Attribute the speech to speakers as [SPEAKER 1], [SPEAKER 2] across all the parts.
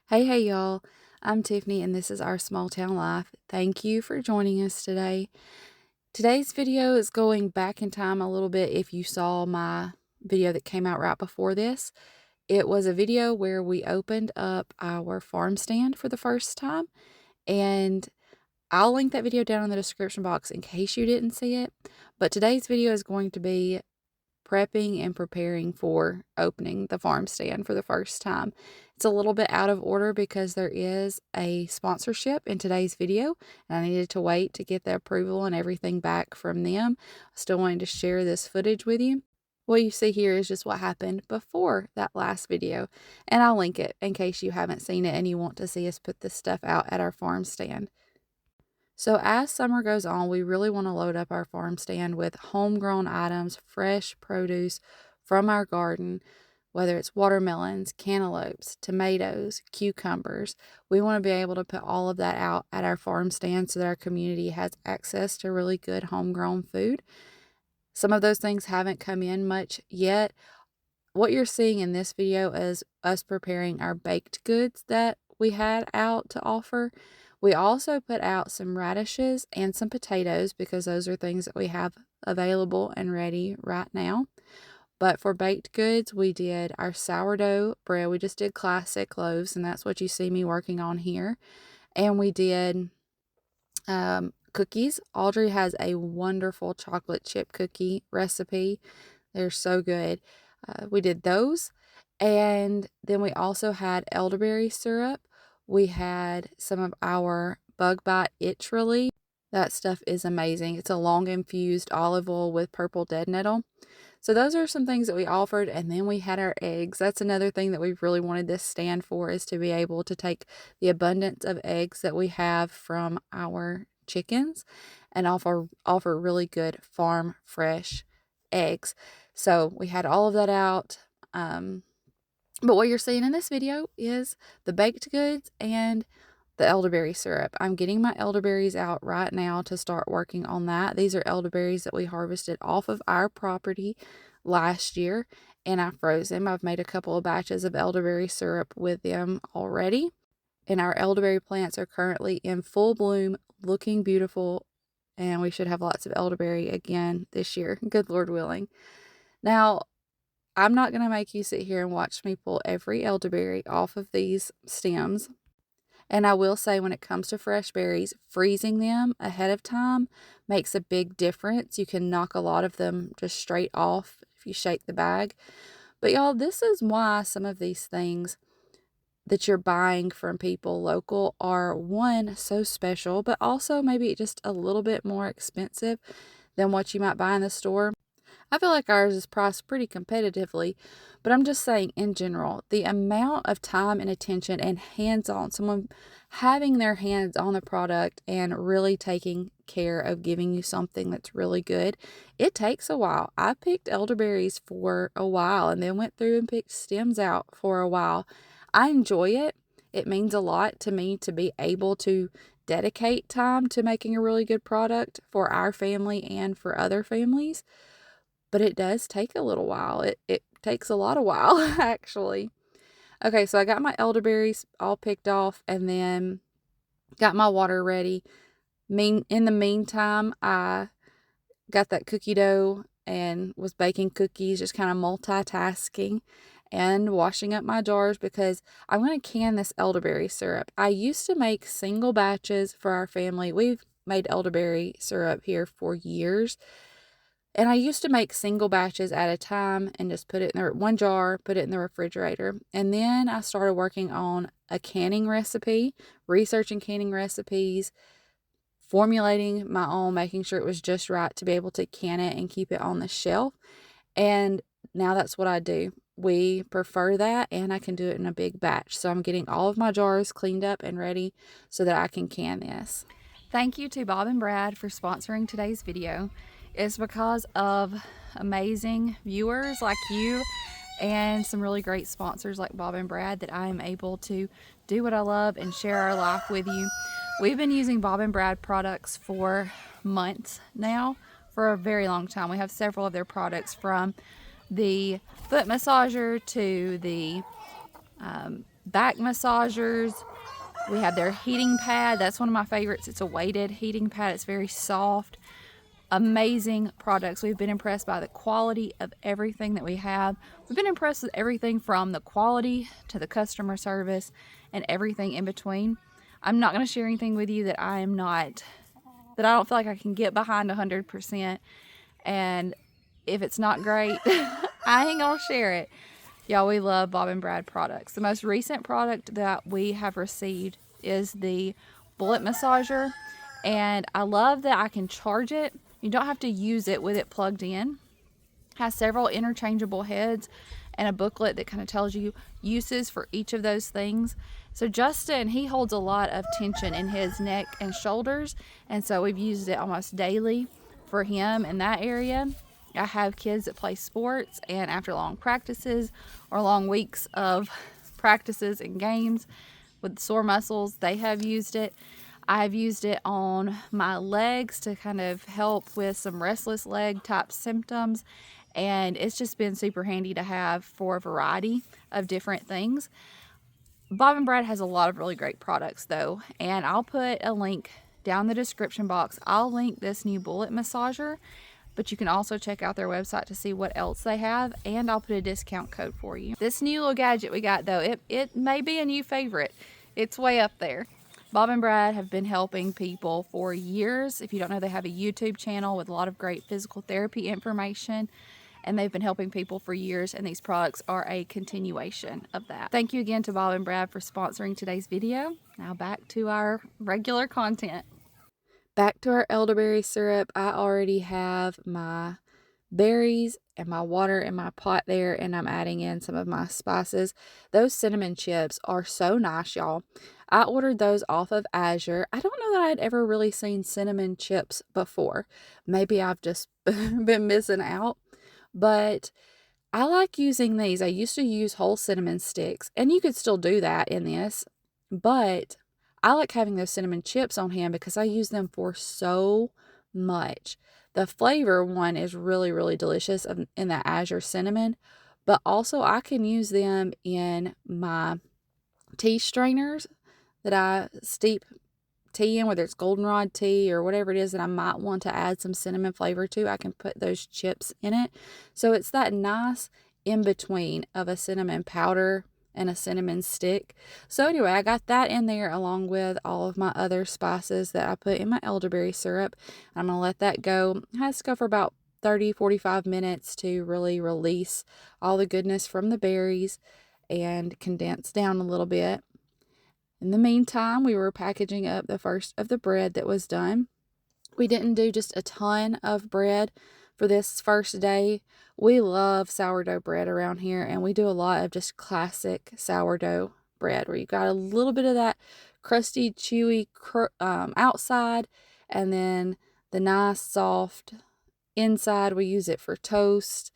[SPEAKER 1] Hey, y'all. I'm Tiffany, and this is Our Small Town Life. Thank you for joining us today. Today's video is going back in time a little bit. If you saw my video that came out right before this, it was a video where we opened up our farm stand for the first time, and I'll link that video down in the description box in case you didn't see it. But today's video is going to be prepping and preparing for opening the farm stand for the first time. It's a little bit out of order because there is a sponsorship in today's video, and I needed to wait to get the approval and everything back from them. I still wanted to share this footage with you. What you see here is just what happened before that last video, and I'll link it in case you haven't seen it and you want to see us put this stuff out at our farm stand. So as summer goes on, we really want to load up our farm stand with homegrown items, fresh produce from our garden, whether it's watermelons, cantaloupes, tomatoes, cucumbers. We want to be able to put all of that out at our farm stand so that our community has access to really good homegrown food. Some of those things haven't come in much yet. What you're seeing in this video is us preparing our baked goods that we had out to offer. We also put out some radishes and some potatoes because those are things that we have available and ready right now. But for baked goods, we did our sourdough bread. We just did classic loaves, and that's what you see me working on here. And we did cookies. Audrey has a wonderful chocolate chip cookie recipe. They're so good. We did those. And then we also had elderberry syrup. We had some of our bug bite itch relief. That stuff is amazing. It's a long infused olive oil with purple dead nettle. So those are some things that we offered. And then we had our eggs. That's another thing that we really wanted this stand for, is to be able to take the abundance of eggs that we have from our chickens and offer really good farm fresh eggs. So we had all of that out. But what you're seeing in this video is the baked goods and the elderberry syrup. I'm getting my elderberries out right now to start working on that. These are elderberries that we harvested off of our property last year, and I froze them. I've made a couple of batches of elderberry syrup with them already, and our elderberry plants are currently in full bloom, looking beautiful, and we should have lots of elderberry again this year, good Lord willing. Now, I'm not going to make you sit here and watch me pull every elderberry off of these stems. And I will say, when it comes to fresh berries, freezing them ahead of time makes a big difference. You can knock a lot of them just straight off if you shake the bag. But y'all, this is why some of these things that you're buying from people local are, one, so special, but also maybe just a little bit more expensive than what you might buy in the store. I feel like ours is priced pretty competitively, but I'm just saying in general, the amount of time and attention and hands-on, someone having their hands on the product and really taking care of giving you something that's really good, it takes a while. I picked elderberries for a while and then went through and picked stems out for a while. I enjoy it. It means a lot to me to be able to dedicate time to making a really good product for our family and for other families. But it does take a little while. It takes a lot of while, actually. Okay, so I got my elderberries all picked off and then got my water ready. In the meantime, I got that cookie dough and was baking cookies, just kind of multitasking and washing up my jars because I'm going to can this elderberry syrup. I used to make single batches for our family. We've made elderberry syrup here for years. And I used to make single batches at a time and just put it in one jar, put it in the refrigerator. And then I started working on a canning recipe, researching canning recipes, formulating my own, making sure it was just right to be able to can it and keep it on the shelf. And now that's what I do. We prefer that, and I can do it in a big batch. So I'm getting all of my jars cleaned up and ready so that I can can this. Thank you to Bob and Brad for sponsoring today's video. It's because of amazing viewers like you and some really great sponsors like Bob and Brad that I am able to do what I love and share our life with you. We've been using Bob and Brad products for months now, for a very long time. We have several of their products, from the foot massager to the back massagers. We have their heating pad. That's one of my favorites. It's a weighted heating pad. It's very soft. Amazing products. We've been impressed by the quality of everything that we have. We've been impressed with everything from the quality to the customer service and everything in between. I'm not going to share anything with you that I don't feel like I can get behind 100%. And if it's not great, I ain't going to share it. Y'all, we love Bob and Brad products. The most recent product that we have received is the bullet massager. And I love that I can charge it. You don't have to use it with it plugged in. It has several interchangeable heads and a booklet that kind of tells you uses for each of those things. So Justin, he holds a lot of tension in his neck and shoulders. And so we've used it almost daily for him in that area. I have kids that play sports, and after long practices or long weeks of practices and games with sore muscles, they have used it. I've used it on my legs to kind of help with some restless leg type symptoms, and it's just been super handy to have for a variety of different things. Bob and Brad has a lot of really great products though, and I'll put a link down in the description box. I'll link this new bullet massager, but you can also check out their website to see what else they have, and I'll put a discount code for you. This new little gadget we got though, it may be a new favorite. It's way up there. Bob and Brad have been helping people for years. If you don't know, they have a YouTube channel with a lot of great physical therapy information, and they've been helping people for years, and these products are a continuation of that. Thank you again to Bob and Brad for sponsoring today's video. Now back to our regular content. Back to our elderberry syrup. I already have my berries and my water in my pot there, and I'm adding in some of my spices. Those cinnamon chips are so nice, y'all. I ordered those off of Azure. I don't know that I had ever really seen cinnamon chips before. Maybe I've just been missing out, but I like using these. I used to use whole cinnamon sticks, and you could still do that in this, but I like having those cinnamon chips on hand because I use them for so much. The flavor one is really, really delicious in the Azure cinnamon, but also I can use them in my tea strainers that I steep tea in, whether it's goldenrod tea or whatever it is that I might want to add some cinnamon flavor to. I can put those chips in it. So it's that nice in between of a cinnamon powder and a cinnamon stick. So anyway, I got that in there along with all of my other spices that I put in my elderberry syrup. I'm going to let that go. It has to go for about 30-45 minutes to really release all the goodness from the berries and condense down a little bit. In the meantime, we were packaging up the first of the bread that was done. We didn't do just a ton of bread for this first day. We love sourdough bread around here, and we do a lot of just classic sourdough bread where you got a little bit of that crusty, chewy outside, and then the nice, soft inside. We use it for toast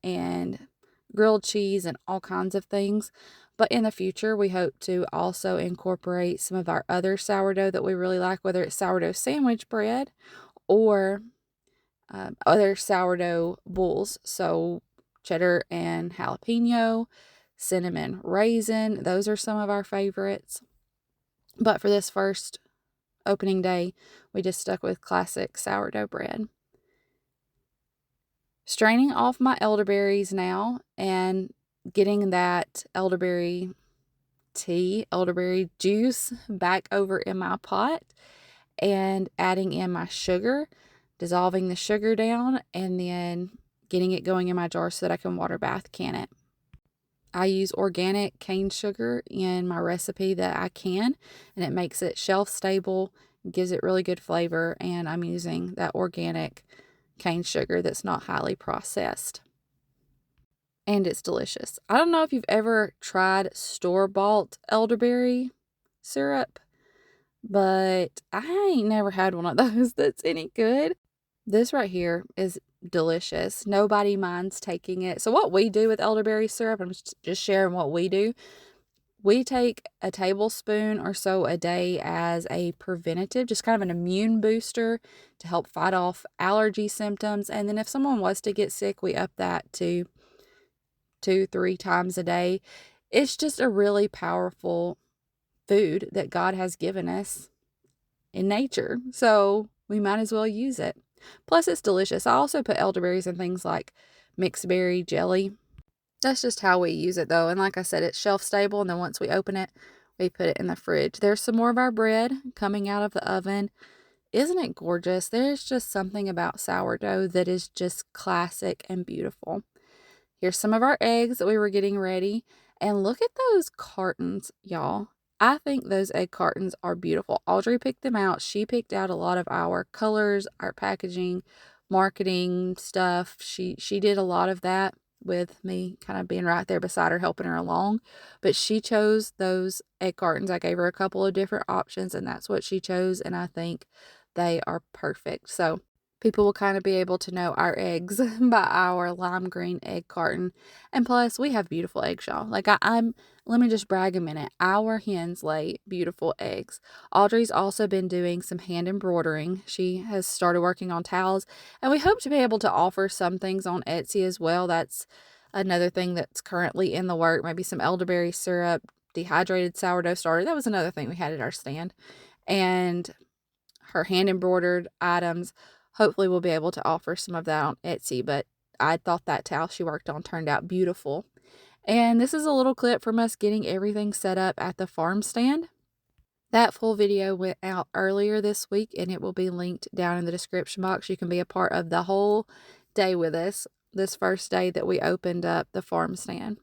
[SPEAKER 1] and grilled cheese and all kinds of things. But in the future, we hope to also incorporate some of our other sourdough that we really like, whether it's sourdough sandwich bread or other sourdough bowls. So cheddar and jalapeno, cinnamon raisin, those are some of our favorites. But for this first opening day, we just stuck with classic sourdough bread. Straining off my elderberries now and getting that elderberry tea, elderberry juice back over in my pot, and adding in my sugar, dissolving the sugar down, and then getting it going in my jar so that I can water bath can it. I use organic cane sugar in my recipe that I can, and it makes it shelf stable, gives it really good flavor, and I'm using that organic cane sugar that's not highly processed. And it's delicious. I don't know if you've ever tried store-bought elderberry syrup, but I ain't never had one of those that's any good. This right here is delicious. Nobody minds taking it. So what we do with elderberry syrup, I'm just sharing what we do. We take a tablespoon or so a day as a preventative, just kind of an immune booster to help fight off allergy symptoms. And then if someone was to get sick, we up that to 2-3 times a day. It's just a really powerful food that God has given us in nature. So we might as well use it. Plus, it's delicious. I also put elderberries in things like mixed berry jelly. That's just how we use it, though. And like I said, it's shelf stable. And then once we open it, we put it in the fridge. There's some more of our bread coming out of the oven. Isn't it gorgeous? There's just something about sourdough that is just classic and beautiful. Here's some of our eggs that we were getting ready. And look at those cartons, y'all. I think those egg cartons are beautiful. Audrey picked them out. She picked out a lot of our colors, our packaging, marketing stuff. She did a lot of that with me kind of being right there beside her, helping her along. But she chose those egg cartons. I gave her a couple of different options, and that's what she chose. And I think they are perfect. So people will kind of be able to know our eggs by our lime green egg carton. And plus, we have beautiful eggs, y'all. Like, let me just brag a minute. Our hens lay beautiful eggs. Audrey's also been doing some hand embroidering. She has started working on towels, and we hope to be able to offer some things on Etsy as well. That's another thing that's currently in the work. Maybe some elderberry syrup, dehydrated sourdough starter. That was another thing we had at our stand. And her hand embroidered items. Hopefully we'll be able to offer some of that on Etsy, but I thought that towel she worked on turned out beautiful. And this is a little clip from us getting everything set up at the farm stand. That full video went out earlier this week, and it will be linked down in the description box. You can be a part of the whole day with us this first day that we opened up the farm stand.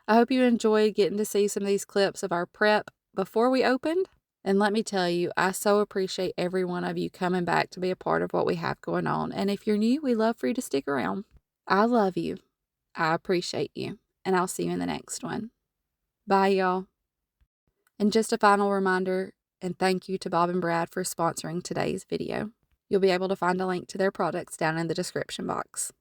[SPEAKER 1] I hope you enjoyed getting to see some of these clips of our prep before we opened. And let me tell you, I so appreciate every one of you coming back to be a part of what we have going on. And if you're new, we love for you to stick around. I love you. I appreciate you. And I'll see you in the next one. Bye, y'all. And just a final reminder, and thank you to Bob and Brad for sponsoring today's video. You'll be able to find a link to their products down in the description box.